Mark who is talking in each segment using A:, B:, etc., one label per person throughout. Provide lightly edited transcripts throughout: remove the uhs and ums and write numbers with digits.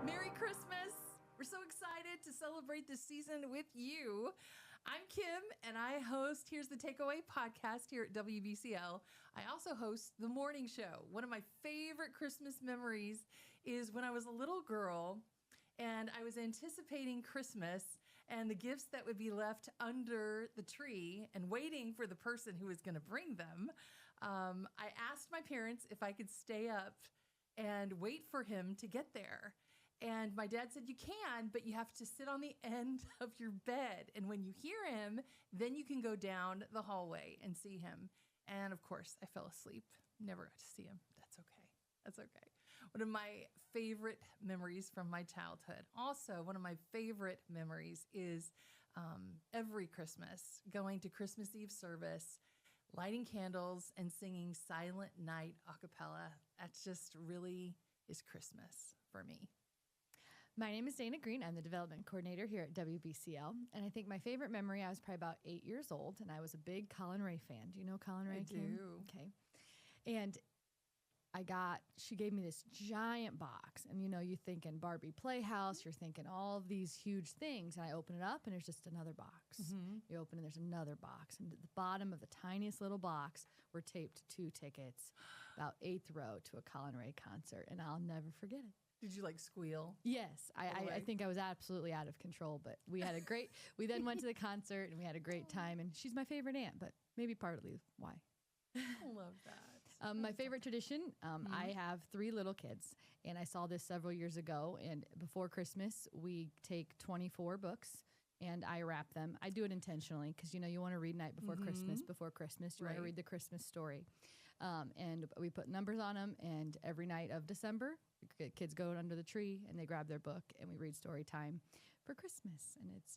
A: Merry Christmas! We're so excited to celebrate this season with you. I'm Kim, and I host Here's the Takeaway podcast here at WBCL. I also host The Morning Show. One of my favorite Christmas memories is when I was a little girl and I was anticipating Christmas and the gifts that would be left under the tree and waiting for the person who was going to bring them. I asked my parents if I could stay up and wait for him to get there. And my dad said, you can, but you have to sit on the end of your bed. And when you hear him, then you can go down the hallway and see him. And of course, I fell asleep. Never got to see him. That's okay. That's okay. One of my favorite memories from my childhood. Also, one of my favorite memories is every Christmas going to Christmas Eve service, lighting candles and singing Silent Night a cappella. That just really is Christmas for me.
B: My name is Dana Green. I'm the development coordinator here at WBCL. And I think my favorite memory, I was probably about 8 years old, and I was a big Colin Ray fan. Do you know Colin Ray?
A: I do.
B: Okay. And she gave me this giant box. And, you're thinking Barbie Playhouse, you're thinking all of these huge things. And I open it up, and there's just another box. Mm-hmm. You open it, there's another box. And at the bottom of the tiniest little box were taped 2 tickets, about 8th row, to a Colin Ray concert. And I'll never forget it.
A: Did you squeal?
B: Yes, I think I was absolutely out of control, but we had we then went to the concert and we had a great time, and she's my favorite aunt, but maybe partly why.
A: I love that.
B: My favorite tradition, I have 3 little kids, and I saw this several years ago, and before Christmas, we take 24 books and I wrap them. I do it intentionally because, you want to read night before Christmas. Before Christmas, you want to read the Christmas story. And we put numbers on them, and every night of December, kids go under the tree and they grab their book and we read story time for Christmas. And it's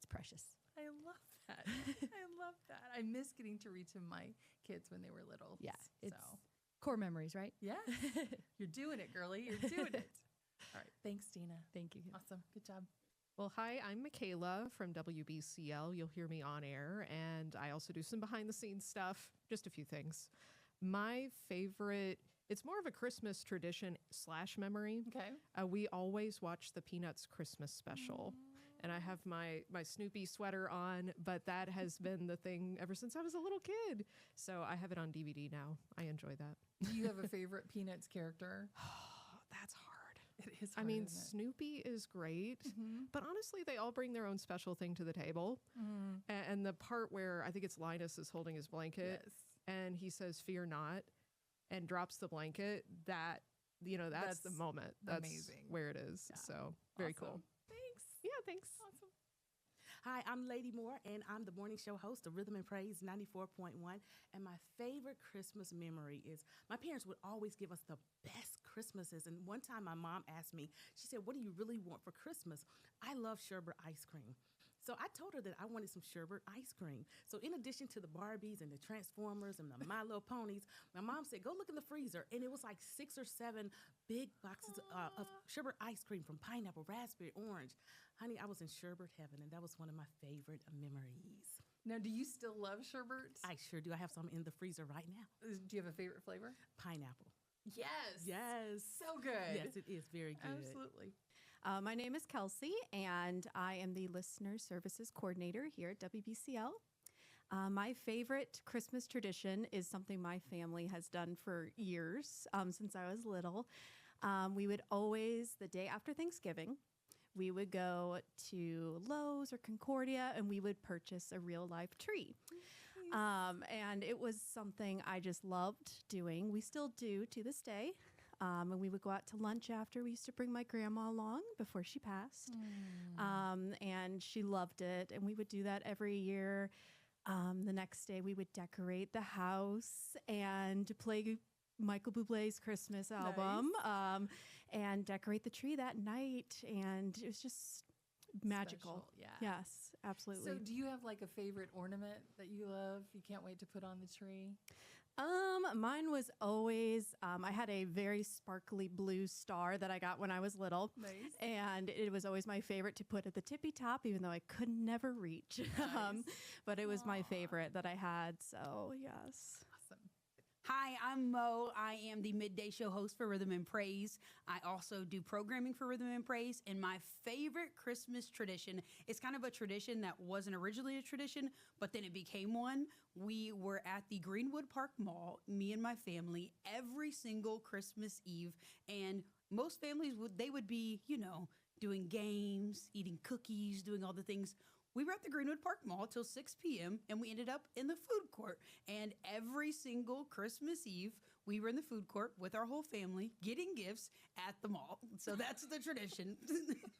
B: precious.
A: I love that. I love that. I miss getting to read to my kids when they were little.
B: Yeah. It's core memories, right?
A: Yeah. You're doing it, girlie. You're doing it. All right. Thanks, Dina.
B: Thank you.
A: Awesome. Good job.
C: Well, hi, I'm Michaela from WBCL. You'll hear me on air, and I also do some behind-the-scenes stuff, just a few things. My favorite, it's more of a Christmas tradition / memory.
A: Okay.
C: We always watch the Peanuts Christmas special, and I have my Snoopy sweater on, but that has been the thing ever since I was a little kid. So I have it on DVD now. I enjoy that.
A: Do you have a favorite Peanuts character?
C: That's hard.
A: It is hard,
C: I mean,
A: isn't it?
C: Snoopy is great, but honestly, they all bring their own special thing to the table. And the part where I think it's Linus is holding his blanket,
A: Yes.
C: and he says, "Fear not," and drops the blanket, that's the moment. That's
A: amazing.
C: Where it is.
A: Yeah.
C: So very
A: Awesome.
C: cool.
A: Thanks.
C: Yeah, thanks.
A: Awesome.
D: Hi, I'm Lady Moore, and I'm the morning show host of Rhythm and Praise 94.1. And my favorite Christmas memory is my parents would always give us the best Christmases. And one time my mom asked me, she said, "What do you really want for Christmas?" I love sherbet ice cream. So I told her that I wanted some sherbet ice cream. So in addition to the Barbies and the Transformers and the My Little Ponies, my mom said, go look in the freezer. And it was like 6 or 7 big boxes of sherbet ice cream from pineapple, raspberry, orange. Honey, I was in sherbet heaven, and that was one of my favorite memories.
A: Now, do you still love sherbet?
D: I sure do. I have some in the freezer right now.
A: Do you have a favorite flavor?
D: Pineapple.
A: Yes.
D: Yes.
A: So good.
D: Yes, it is very good.
A: Absolutely.
E: My name is Kelsey, and I am the Listener Services Coordinator here at WBCL. My favorite Christmas tradition is something my family has done for years, since I was little. We would always, the day after Thanksgiving, we would go to Lowe's or Concordia, and we would purchase a real-life tree. And it was something I just loved doing. We still do to this day. And we would go out to lunch after. We used to bring my grandma along before she passed. And she loved it. And we would do that every year. The next day, we would decorate the house and play Michael Bublé's Christmas album, and decorate the tree that night. And it was just magical.
A: Special, yeah.
E: Yes, absolutely.
A: So do you have like a favorite ornament that you love? You can't wait to put on the tree?
E: Mine was always, I had a very sparkly blue star that I got when I was little.
A: Nice.
E: And it was always my favorite to put at the tippy top, even though I could never reach.
A: Nice.
E: But it was my favorite that I had. So, yes.
A: Awesome.
F: Hi, I'm Mo. I am the midday show host for Rhythm and Praise. I also do programming for Rhythm and Praise. And my favorite Christmas tradition is kind of a tradition that wasn't originally a tradition, but then it became one. We were at the Greenwood Park Mall, me and my family, every single Christmas Eve. And most families would be, doing games, eating cookies, doing all the things. We were at the Greenwood Park Mall till 6 p.m. and we ended up in the food court. And every single Christmas Eve, we were in the food court with our whole family getting gifts at the mall. So that's the tradition.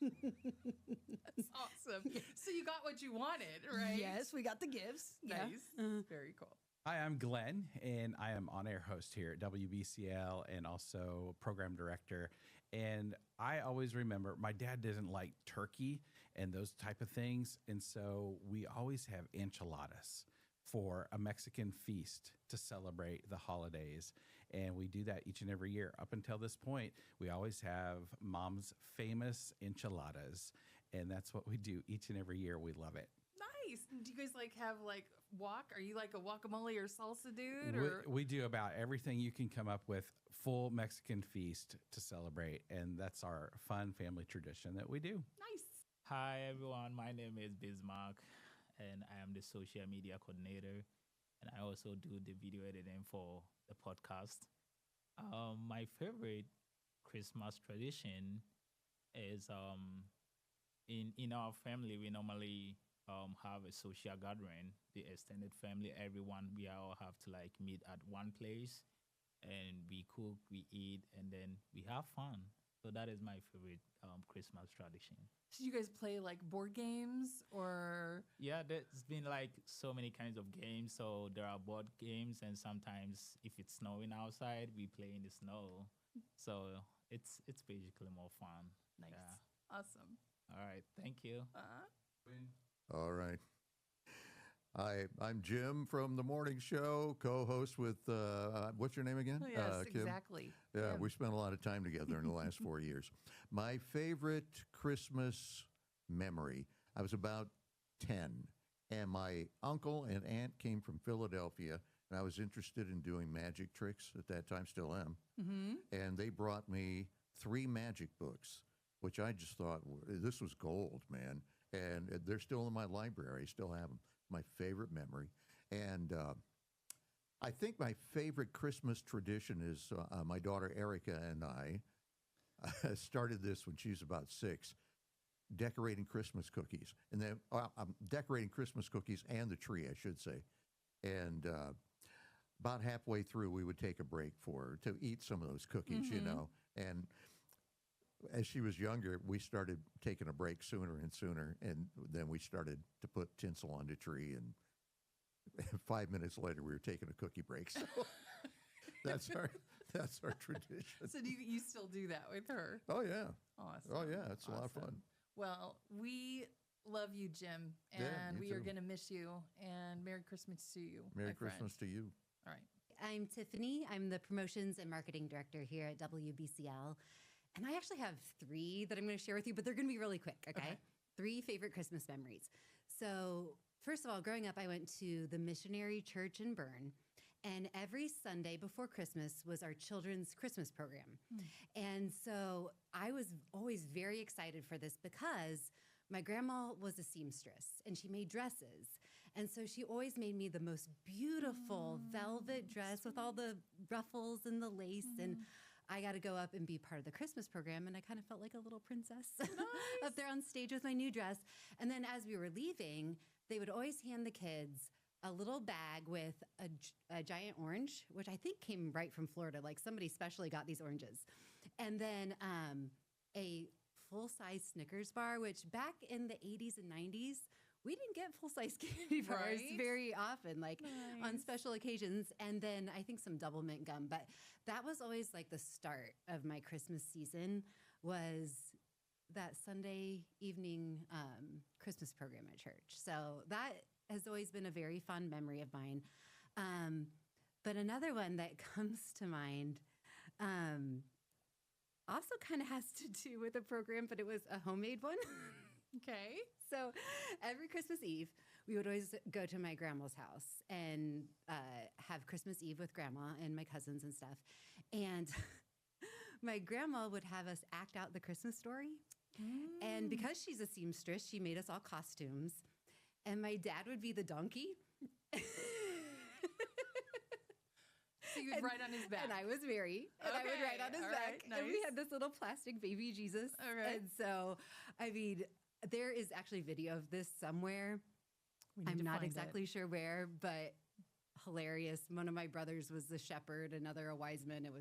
A: That's awesome. So you got what you wanted, right?
F: Yes, we got the gifts.
A: Nice.
F: Yeah.
A: Very cool.
G: Hi, I'm Glenn, and I am on-air host here at WBCL and also program director. And I always remember my dad doesn't like turkey and those type of things. And so we always have enchiladas for a Mexican feast to celebrate the holidays. And we do that each and every year. Up until this point, we always have Mom's famous enchiladas. And that's what we do each and every year. We love it.
A: Nice. Do you guys have wok? Are you like a guacamole or salsa dude? Or
G: We do about everything you can come up with, full Mexican feast to celebrate. And that's our fun family tradition that we do.
A: nice.
H: Hi everyone, my name is Bismarck and I am the social media coordinator and I also do the video editing for the podcast. My favorite Christmas tradition is in our family we normally have a social gathering, the extended family, everyone we all have to meet at one place and we cook, we eat and then we have fun. So that is my favorite Christmas tradition.
A: So you guys play board games or?
H: Yeah, there's been so many kinds of games. So there are board games, and sometimes if it's snowing outside, we play in the snow. So it's basically more fun.
A: Nice.
H: Yeah.
A: Awesome.
H: All right, thank you.
I: All right. Hi, I'm Jim from the morning show, co-host with, what's your name again?
A: Oh, yes,
I: Kim?
A: exactly.
I: Yeah, we spent a lot of time together in the last 4 years. My favorite Christmas memory, I was about 10, and my uncle and aunt came from Philadelphia, and I was interested in doing magic tricks at that time, still am.
A: Mm-hmm.
I: And they brought me 3 magic books, which I just thought, this was gold, man. And they're still in my library. I still have them. My favorite memory. And I think my favorite Christmas tradition is my daughter Erica and I started this when she was about 6, decorating Christmas cookies. And then decorating Christmas cookies and the tree, I should say. And about halfway through, we would take a break for her to eat some of those cookies, And as she was younger, we started taking a break sooner and sooner, and then we started to put tinsel on the tree, and 5 minutes later, we were taking a cookie break. So that's our tradition.
A: So do you still do that with her?
I: Oh, yeah.
A: Awesome.
I: Oh, yeah. It's a lot of fun.
A: Awesome. Well, we love you, Jim, and
I: Yeah, me
A: we are
I: too.
A: going to miss you. And Merry Christmas to you.
I: Merry
A: my
I: Christmas
A: friend.
I: to you.
A: All right.
J: I'm Tiffany. I'm the promotions and marketing director here at WBCL. And I actually have 3 that I'm going to share with you, but they're going to be really quick, okay? 3 favorite Christmas memories. So, first of all, growing up, I went to the Missionary Church in Bern. And every Sunday before Christmas was our children's Christmas program. And so I was always very excited for this because my grandma was a seamstress and she made dresses. And so she always made me the most beautiful velvet dress with all the ruffles and the lace. And I got to go up and be part of the Christmas program. And I kind of felt like a little princess up there on stage with my new dress. And then as we were leaving, they would always hand the kids a little bag with a giant orange, which I think came right from Florida. Like somebody specially got these oranges. And then a full-size Snickers bar, which back in the 80s and 90s, we didn't get full-size candy bars
A: Right?
J: very often, like on
A: Nice.
J: special occasions. And then I think some double mint gum. But that was always like the start of my Christmas season, was that Sunday evening Christmas program at church. So that has always been a very fond memory of mine. But another one that comes to mind also kind of has to do with a program, but it was a homemade one.
A: Okay.
J: So every Christmas Eve, we would always go to my grandma's house and have Christmas Eve with grandma and my cousins and stuff. And my grandma would have us act out the Christmas story. And because she's a seamstress, she made us all costumes. And my dad would be the donkey.
A: So you would ride on his back.
J: And I was Mary. And I would ride on his
A: all
J: back.
A: right,
J: And we
A: nice.
J: had this little plastic baby Jesus.
A: All right.
J: And so, I mean, there is actually video of this somewhere.
A: We need
J: I'm
A: to
J: not
A: find it.
J: exactly sure where, but hilarious. One of my brothers was the shepherd, another a wise man. It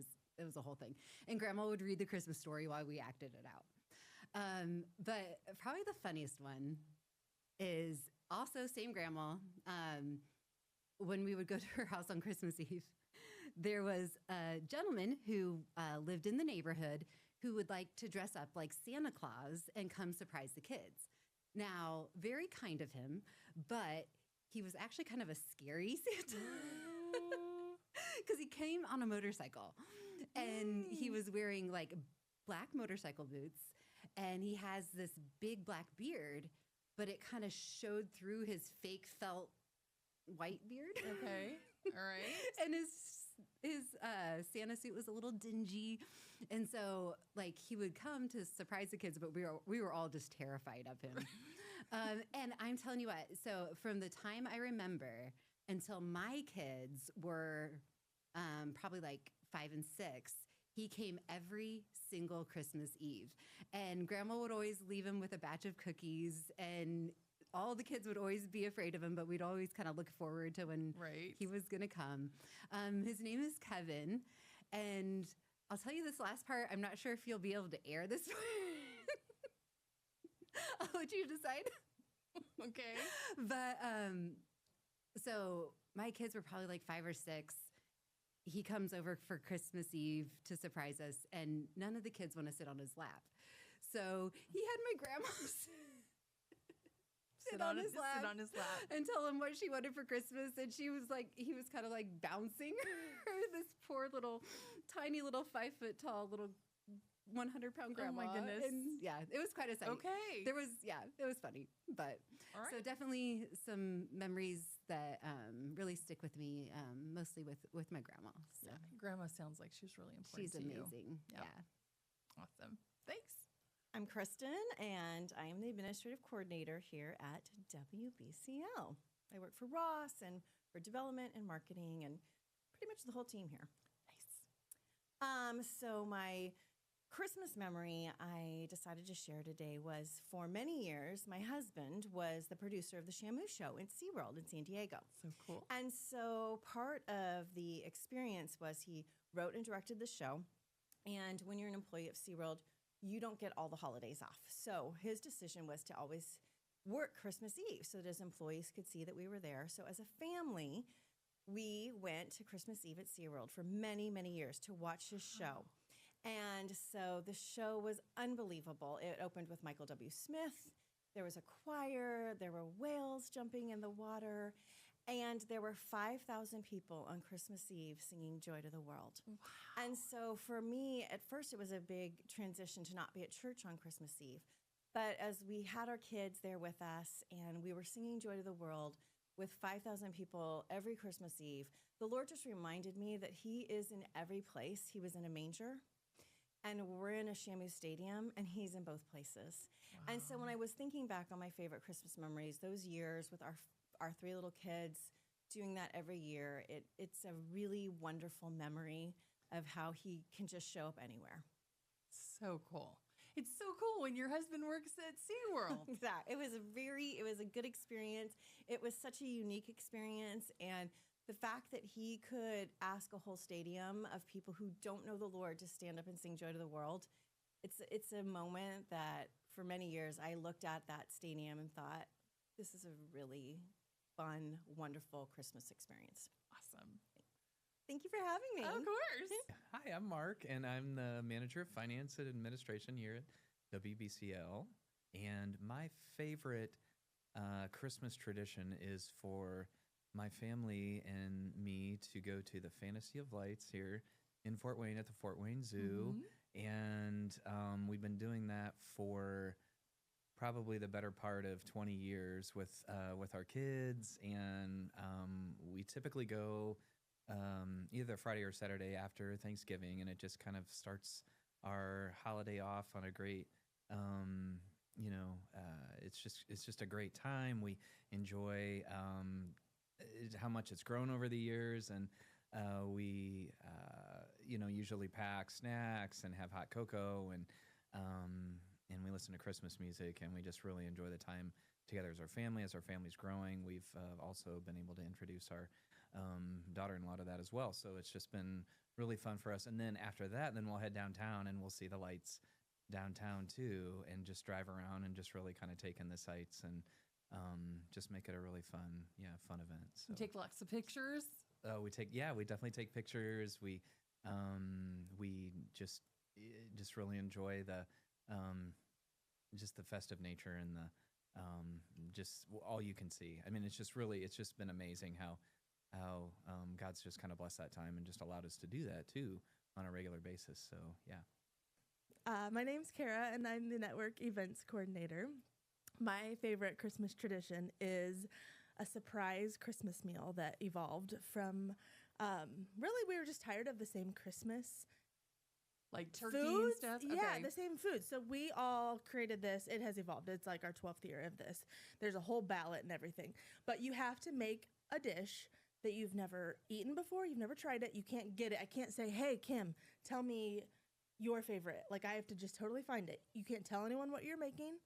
J: was a whole thing. And grandma would read the Christmas story while we acted it out. But probably the funniest one is also same grandma. When we would go to her house on Christmas Eve, there was a gentleman who lived in the neighborhood who would like to dress up like Santa Claus and come surprise the kids. Now, very kind of him, but he was actually kind of a scary Santa because he came on a motorcycle and he was wearing like black motorcycle boots and he has this big black beard, but it kind of showed through his fake felt white beard.
A: Okay. All right.
J: And his Santa suit was a little dingy. And so like he would come to surprise the kids, but we were all just terrified of him. And I'm telling you what, so from the time I remember until my kids were probably like 5 and 6, he came every single Christmas Eve. And grandma would always leave him with a batch of cookies, and all the kids would always be afraid of him, but we'd always kind of look forward to when
A: Right.
J: he was going to come. His name is Kevin. And I'll tell you this last part. I'm not sure if you'll be able to air this. I'll let you decide.
A: Okay.
J: But so my kids were probably like 5 or 6. He comes over for Christmas Eve to surprise us, and none of the kids want to sit on his lap. So he had my grandma sit on his lap and tell him what she wanted for Christmas. And she was like, he was kind of like bouncing her, this poor little, tiny little 5 foot tall little 100-pound grandma.
A: Oh my goodness.
J: And yeah, it was quite a sight.
A: Okay.
J: It was funny. But
A: All right.
J: so definitely some memories that really stick with me, mostly with my grandma. So
A: Yeah. Grandma sounds like she's really important
J: she's
A: to you.
J: amazing.
A: Yeah.
J: Yeah.
A: Awesome. Thanks.
K: I'm Kristen, and I am the administrative coordinator here at WBCL. I work for Ross and for development and marketing and pretty much the whole team here.
A: Nice.
K: So my Christmas memory I decided to share today was, for many years, my husband was the producer of the Shamu Show in SeaWorld in San Diego.
A: So cool.
K: And so part of the experience was he wrote and directed the show. And when you're an employee of SeaWorld, you don't get all the holidays off. So his decision was to always work Christmas Eve so that his employees could see that we were there. So as a family, we went to Christmas Eve at SeaWorld for many, many years to watch his show. And so the show was unbelievable. It opened with Michael W. Smith. There was a choir. There were whales jumping in the water. And there were 5,000 people on Christmas Eve singing Joy to the World. Wow. And so for me, at first, it was a big transition to not be at church on Christmas Eve. But as we had our kids there with us and we were singing Joy to the World with 5,000 people every Christmas Eve, the Lord just reminded me that he is in every place. He was in a manger, and we're in a Shamu Stadium, and he's in both places. Wow. And so when I was thinking back on my favorite Christmas memories, those years with our 3 little kids, doing that every year, it's a really wonderful memory of how he can just show up anywhere.
A: So cool. It's so cool when your husband works at SeaWorld.
K: It was a good experience. It was such a unique experience. And the fact that he could ask a whole stadium of people who don't know the Lord to stand up and sing Joy to the World, it's a moment that for many years I looked at that stadium and thought, this is a really fun, wonderful Christmas experience.
A: Awesome.
K: Thank you for having me.
A: Of course.
L: Hi, I'm Mark, and I'm the manager of finance and administration here at WBCL. And my favorite Christmas tradition is for my family and me to go to the Fantasy of Lights here in Fort Wayne at the Fort Wayne Zoo. Mm-hmm. And we've been doing that for probably the better part of 20 years with our kids, and we typically go either Friday or Saturday after Thanksgiving, and it just kind of starts our holiday off on a great. It's just a great time. We enjoy how much it's grown over the years, and we usually pack snacks and have hot cocoa, and we listen to Christmas music, and we just really enjoy the time together as our family. As our family's growing, we've also been able to introduce our daughter-in-law to that as well. So it's just been really fun for us. And then after that, then we'll head downtown and we'll see the lights downtown too, and just drive around and just really kind of take in the sights and just make it a really fun event. So
A: You take lots of pictures.
L: we definitely take pictures. We just really enjoy the just the festive nature and the just all you can see. I mean, it's just been amazing how God's just kind of blessed that time and just allowed us to do that too on a regular basis. So yeah.
M: My name's Kara, and I'm the network events coordinator. My favorite Christmas tradition is a surprise Christmas meal that evolved from really, we were just tired of the same Christmas.
A: Like turkey
M: foods?
A: and stuff?
M: Yeah,
A: Okay.
M: the same food. So we all created this. It has evolved. It's like our 12th year of this. There's a whole ballot and everything. But you have to make a dish that you've never eaten before. You've never tried it. You can't get it. I can't say, hey, Kim, tell me your favorite. Like, I have to just totally find it. You can't tell anyone what you're making.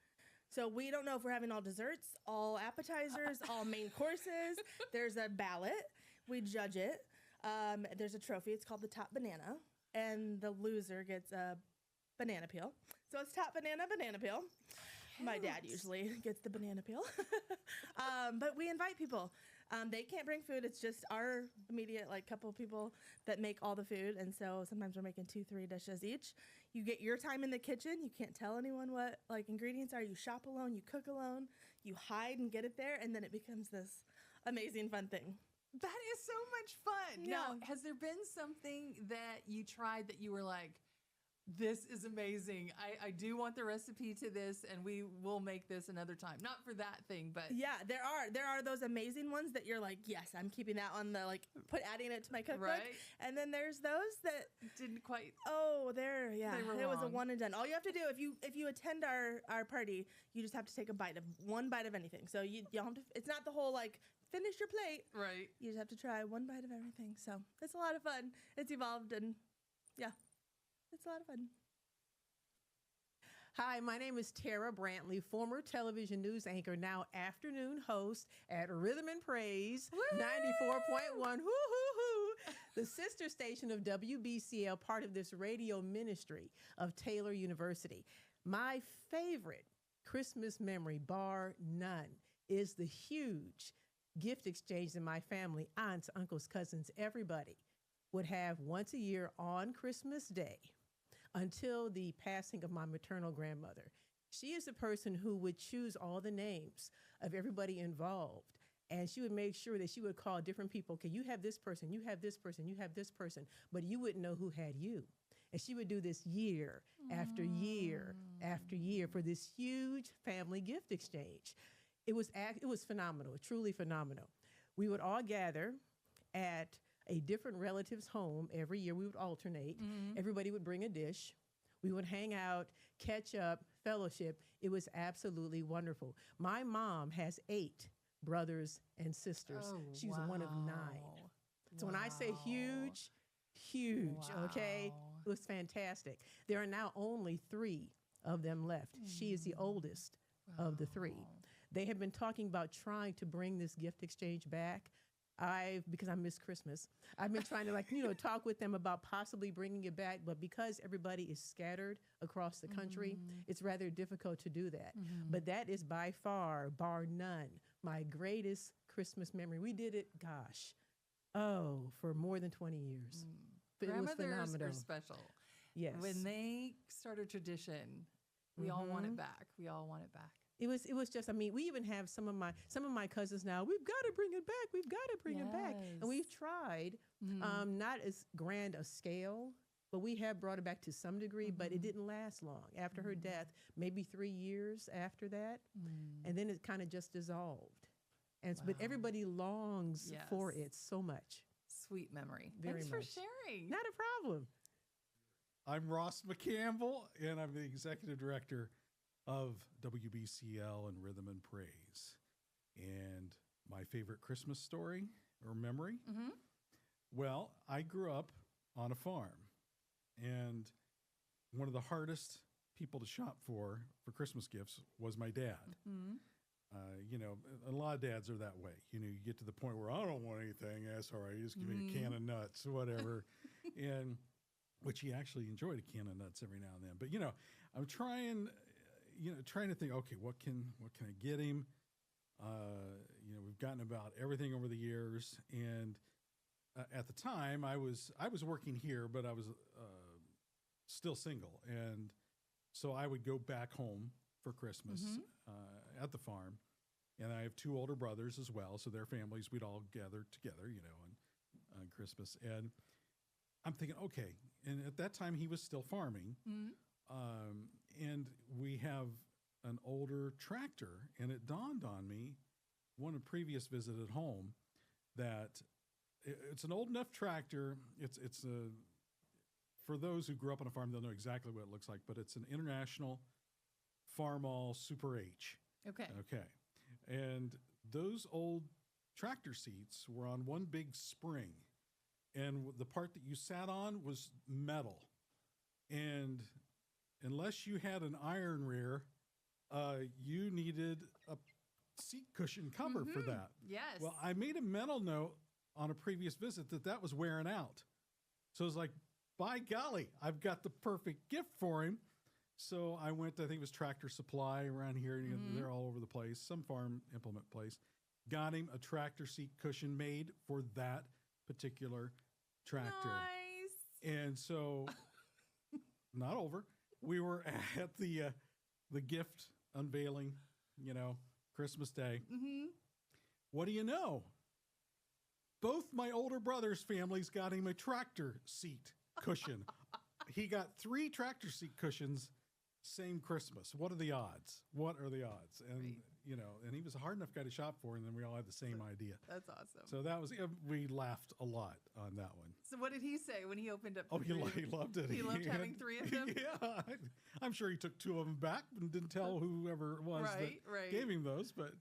M: So we don't know if we're having all desserts, all appetizers, all main courses. There's a ballot. We judge it. There's a trophy. It's called the top banana. And the loser gets a banana peel. So it's top banana, banana peel. My dad usually gets the banana peel. But we invite people. They can't bring food. It's just our immediate, couple of people that make all the food. And so sometimes we're making 2-3 dishes each. You get your time in the kitchen. You can't tell anyone what, ingredients are. You shop alone. You cook alone. You hide and get it there. And then it becomes this amazing, fun thing.
A: That is so much fun.
M: Yeah.
A: Now, has there been something that you tried that you were like, this is amazing. I do want the recipe to this, and we will make this another time. Not for that thing, but
M: Yeah, there are those amazing ones that you're like, yes, I'm keeping that on the adding it to my cookbook.
A: Right.
M: And then there's those that
A: didn't quite.
M: They were it was a
A: wrong.
M: one and done. All you have to do if you attend our party, you just have to take one bite of anything. So you don't have to. It's not the whole finish your plate.
A: Right.
M: You just have to try one bite of everything. So it's a lot of fun. It's evolved, and yeah, it's a lot of fun.
C: Hi, my name is Tara Brantley, former television news anchor, now afternoon host at Rhythm and Praise 94.1, hoo-hoo-hoo, the sister station of WBCL, part of this radio ministry of Taylor University. My favorite Christmas memory, bar none, is the huge gift exchange in my family, aunts, uncles, cousins, everybody would have once a year on Christmas Day, until the passing of my maternal grandmother. She is the person who would choose all the names of everybody involved. And she would make sure that she would call different people. Okay, you have this person, you have this person, you have this person, but you wouldn't know who had you. And she would do this year after year after year for this huge family gift exchange. It was phenomenal, truly phenomenal. We would all gather at a different relative's home every year. We would alternate.
A: Mm-hmm.
C: Everybody would bring a dish. We would hang out, catch up, fellowship. It was absolutely wonderful. My mom has 8 brothers and sisters.
A: Oh,
C: She's one of 9. So when I say huge, okay? It was fantastic. There are now only 3 of them left. She is the oldest of the 3. They have been talking about trying to bring this gift exchange back. Because I miss Christmas, I've been trying to talk with them about possibly bringing it back, but because everybody is scattered across the country, it's rather difficult to do that. But that is by far, bar none, my greatest Christmas memory. We did it, for more than 20 years. It was
A: Grandmothers
C: phenomenal.
A: are special.
C: Yes.
A: When they start a tradition, we all want it back. We all want it back.
C: It was just, we even have some of my cousins now. We've got to bring it back. We've got to bring it back. And we've tried, not as grand a scale but we have brought it back to some degree, but it didn't last long. After her death, maybe 3 years after that, and then it kind of just dissolved. And but everybody longs for it so much.
A: Sweet memory.
C: Very
A: Thanks
C: much.
A: for sharing.
C: Not a problem.
N: I'm Ross McCampbell, and I'm the executive director of WBCL and Rhythm and Praise. And my favorite Christmas story or memory? Well, I grew up on a farm, and one of the hardest people to shop for Christmas gifts was my dad. You know, a lot of dads are that way. You know, you get to the point where I don't want anything. That's all right. You just give me a can of nuts, whatever. And which he actually enjoyed a can of nuts every now and then. But, you know, I'm trying to think, okay, what can I get him? You know, we've gotten about everything over the years. And at the time I was working here, but I was still single. And so I would go back home for Christmas at the farm. And I have 2 older brothers as well. So their families, we'd all gather together, you know, on Christmas. And I'm thinking, okay. And at that time he was still farming. And we have an older tractor. And it dawned on me, one of previous visit at home, that it's an old enough tractor. It's a, for those who grew up on a farm, they'll know exactly what it looks like, but it's an International Farmall Super H.
A: Okay.
N: And those old tractor seats were on one big spring, and the part that you sat on was metal. And unless you had an iron rear, you needed a seat cushion cover for that.
A: Yes.
N: Well, I made a mental note on a previous visit that was wearing out. So I was like, by golly, I've got the perfect gift for him. So I went to, I think it was Tractor Supply around here. You know, they're all over the place, some farm implement place. Got him a tractor seat cushion made for that particular tractor.
A: Nice.
N: And so, not over. We were at the gift unveiling, you know, Christmas Day. What do you know? Both my older brother's families got him a tractor seat cushion. He got 3 tractor seat cushions same Christmas. What are the odds? And, you know, and he was a hard enough guy to shop for, and then we all had the same idea.
A: That's awesome.
N: So that was, we laughed a lot on that one.
A: So what did he say when he opened up?
N: Oh, he loved it.
A: He loved having 3 of them?
N: Yeah. I'm sure he took 2 of them back and didn't tell whoever it was that gave him those. But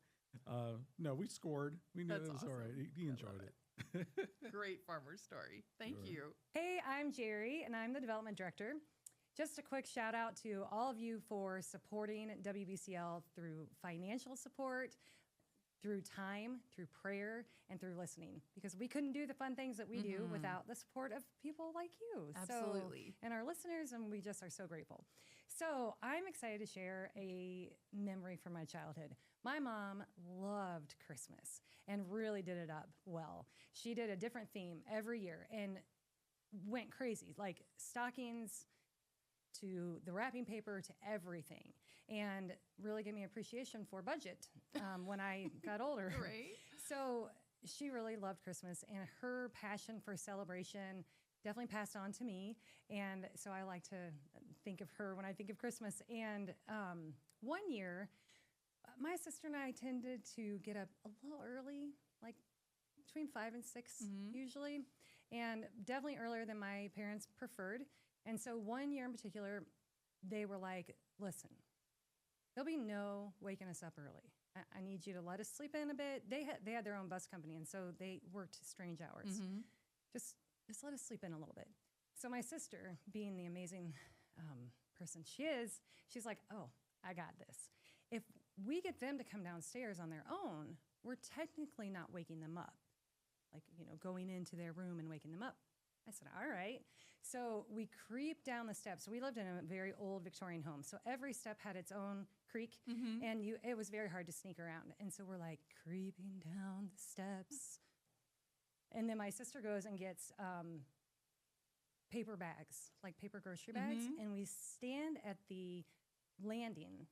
N: no, we scored. We knew it was all right. He enjoyed it.
A: Great farmer story. Thank you.
O: Hey, I'm Jerry, and I'm the development director. Just a quick shout out to all of you for supporting WBCL through financial support, through time, through prayer, and through listening, because we couldn't do the fun things that we do without the support of people like you.
A: Absolutely.
O: And our listeners, and we just are so grateful. So I'm excited to share a memory from my childhood. My mom loved Christmas and really did it up well. She did a different theme every year and went crazy, like stockings to the wrapping paper to everything, and really gave me appreciation for budget when I got older.
A: Right.
O: So she really loved Christmas, and her passion for celebration definitely passed on to me. And so I like to think of her when I think of Christmas. And one year, my sister and I tended to get up a little early, like between 5 and 6 usually, and definitely earlier than my parents preferred. And so one year in particular, they were like, listen, there'll be no waking us up early. I need you to let us sleep in a bit. They had their own bus company, and so they worked strange hours. Just let us sleep in a little bit. So my sister, being the amazing person she is, she's like, oh, I got this. If we get them to come downstairs on their own, we're technically not waking them up, like, you know, going into their room and waking them up. I said, all right. So we creep down the steps. We lived in a very old Victorian home. So every step had its own creak, and it was very hard to sneak around. And so we're like creeping down the steps. And then my sister goes and gets paper bags, like paper grocery bags. And we stand at the landing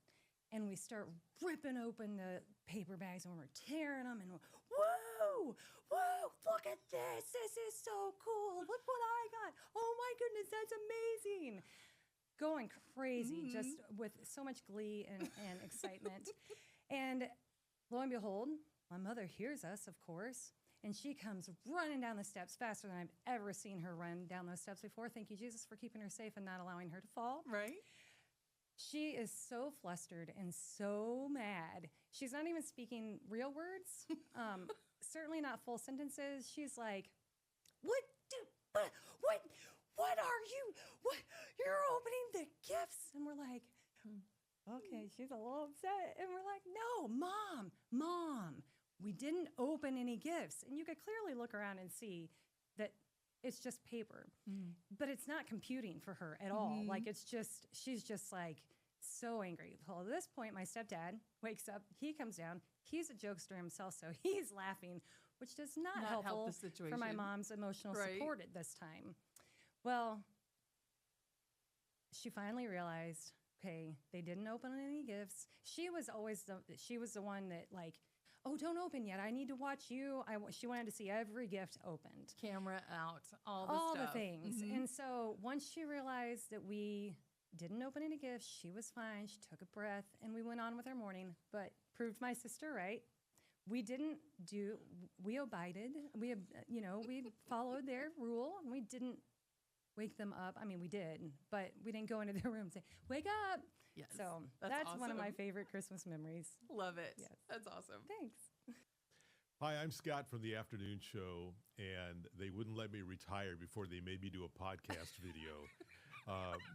O: and we start ripping open the paper bags, and we're tearing them, and we're, whoa! whoa, whoa, look at this. This is so cool. Look what I got. Oh my goodness, that's amazing. Going crazy, just with so much glee and excitement. And lo and behold, my mother hears us, of course, and she comes running down the steps faster than I've ever seen her run down those steps before. Thank you, Jesus, for keeping her safe and not allowing her to fall.
A: Right.
O: She is so flustered and so mad. She's not even speaking real words, certainly not full sentences. She's like, what are you? What? You're opening the gifts. And we're like, okay, she's a little upset. And we're like, no, mom, we didn't open any gifts. And you could clearly look around and see that it's just paper, but it's not computing for her at all. Like she's just like so angry. Well, at this point, my stepdad wakes up, he comes down, he's a jokester himself. So he's laughing, which does not help the situation for my mom's emotional support at this time. Well, she finally realized, okay, they didn't open any gifts. She was the one that like, oh, don't open yet. I need to watch you. She wanted to see every gift opened.
A: Camera out, all
O: the things. And so once she realized that we didn't open any gifts, she was fine. She took a breath and we went on with our morning, but proved my sister right. We abided. We followed their rule and we didn't wake them up. I mean, we did, but we didn't go into their room and say, wake up.
A: Yes.
O: So
A: that's
O: one of my
A: awesome.
O: favorite Christmas memories.
A: Love it.
O: Yes.
A: That's awesome.
O: Thanks.
P: Hi, I'm Scott from the afternoon show, and they wouldn't let me retire before they made me do a podcast video,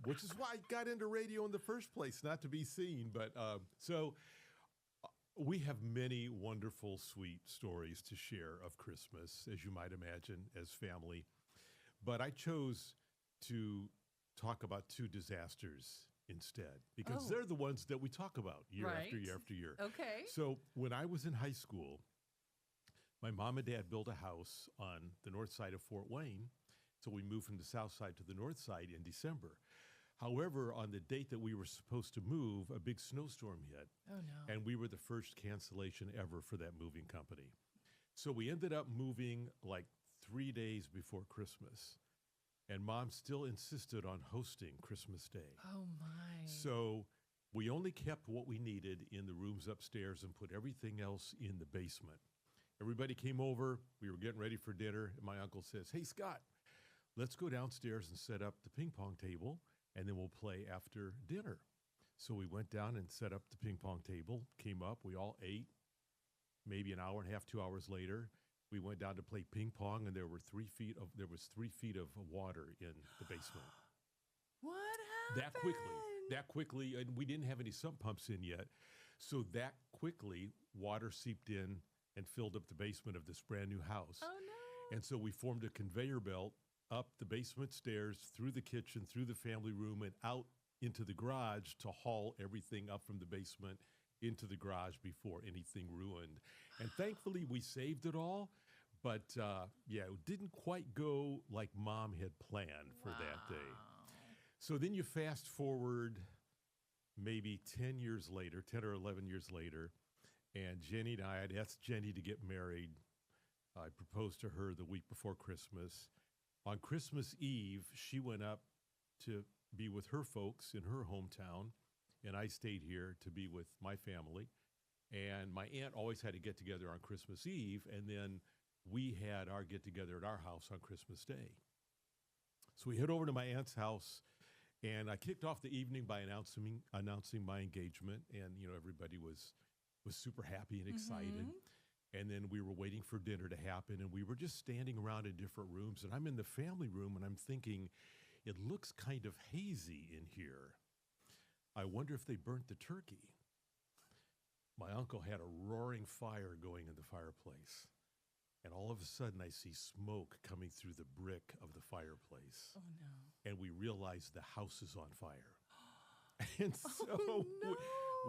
P: which is why I got into radio in the first place, not to be seen. But we have many wonderful, sweet stories to share of Christmas, as you might imagine, as family. But I chose to talk about two disasters instead, because they're the ones that we talk about year after year after year.
A: Okay.
P: So when I was in high school, my mom and dad built a house on the north side of Fort Wayne. So we moved from the south side to the north side in December. However, on the date that we were supposed to move, a big snowstorm hit.
A: Oh, no.
P: And we were the first cancellation ever for that moving company. So we ended up moving like 3 days before Christmas. And Mom still insisted on hosting Christmas Day.
A: Oh, my.
P: So we only kept what we needed in the rooms upstairs and put everything else in the basement. Everybody came over. We were getting ready for dinner. And my uncle says, hey, Scott, let's go downstairs and set up the ping pong table, and then we'll play after dinner. So we went down and set up the ping pong table, came up, we all ate. Maybe an hour and a half, 2 hours later, we went down to play ping pong, and there was 3 feet of water in the basement.
A: What happened?
P: That quickly, and we didn't have any sump pumps in yet. So that quickly, water seeped in and filled up the basement of this brand new house.
A: Oh, no.
P: And so we formed a conveyor belt up the basement stairs, through the kitchen, through the family room, and out into the garage to haul everything up from the basement into the garage before anything ruined. And thankfully, we saved it all. But yeah, it didn't quite go like Mom had planned for that day. So then you fast forward maybe 10 years later, 10 or 11 years later, and Jenny and I had asked Jenny to get married. I proposed to her the week before Christmas. On Christmas Eve, she went up to be with her folks in her hometown, and I stayed here to be with my family. And my aunt always had a get-together on Christmas Eve, and then we had our get-together at our house on Christmas Day. So we head over to my aunt's house, and I kicked off the evening by announcing my engagement, and everybody was super happy and excited. And then we were waiting for dinner to happen, and we were just standing around in different rooms. And I'm in the family room, and I'm thinking, it looks kind of hazy in here. I wonder if they burnt the turkey. My uncle had a roaring fire going in the fireplace. And all of a sudden, I see smoke coming through the brick of the fireplace.
A: Oh, no.
P: And we realize the house is on fire. And so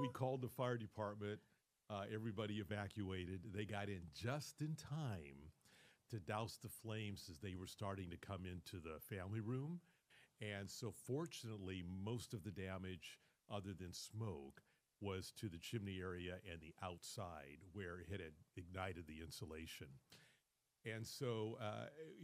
P: we called the fire department. Everybody evacuated. They got in just in time to douse the flames as they were starting to come into the family room. And so fortunately, most of the damage, other than smoke, was to the chimney area and the outside where it had ignited the insulation. And so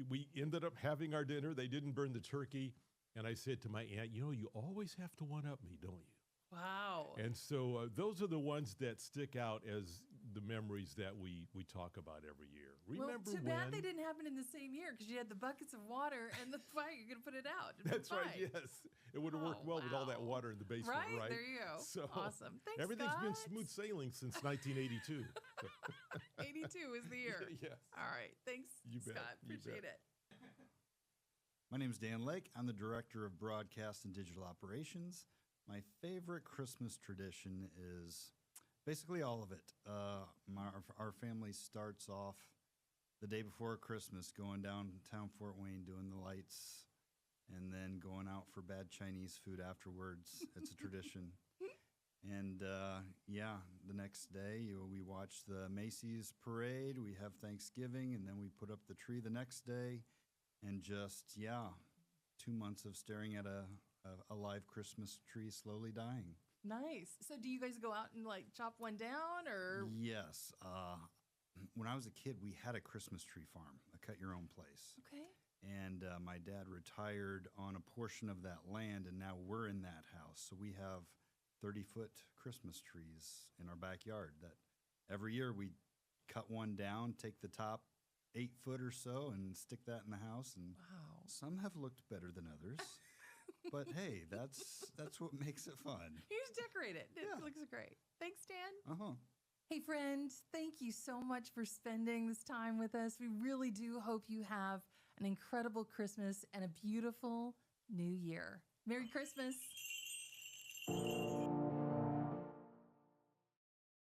P: we ended up having our dinner. They didn't burn the turkey. And I said to my aunt, you know, you always have to one-up me, don't you?
A: Wow.
P: And so those are the ones that stick out as the memories that we talk about every year. Remember
A: well, too
P: when?
A: bad they didn't happen in the same year because you had the buckets of water and the fire. You're going to put it out. It'd
P: That's
A: be
P: right,
A: fine.
P: yes. It would have worked well with all that water in the basement, right?
A: There you go.
P: So
A: Awesome. Thanks,
P: everything's been
A: Scott.
P: smooth sailing since 1982.
A: 82 is the year.
P: Yes.
A: All right. Thanks,
P: You bet.
A: Scott.
P: You
A: Appreciate
P: bet.
A: it.
Q: My name is Dan Lake. I'm the Director of Broadcast and Digital Operations. My favorite Christmas tradition is basically all of it. Our family starts off the day before Christmas going downtown Fort Wayne doing the lights and then going out for bad Chinese food afterwards. It's a tradition. And the next day we watch the Macy's parade, we have Thanksgiving, and then we put up the tree the next day. And just, 2 months of staring at a live Christmas tree slowly dying.
A: Nice. So do you guys go out and like chop one down or?
Q: Yes. When I was a kid, we had a Christmas tree farm, a cut your own place.
A: Okay.
Q: And my dad retired on a portion of that land, and now we're in that house. So we have 30-foot Christmas trees in our backyard that every year we cut one down, take the top 8 foot or so and stick that in the house. And
A: wow.
Q: Some have looked better than others. But hey, that's what makes it fun.
A: You just decorate it. It looks great. Thanks, Dan.
Q: Uh-huh.
A: Hey, friend, thank you so much for spending this time with us. We really do hope you have an incredible Christmas and a beautiful new year. Merry Christmas.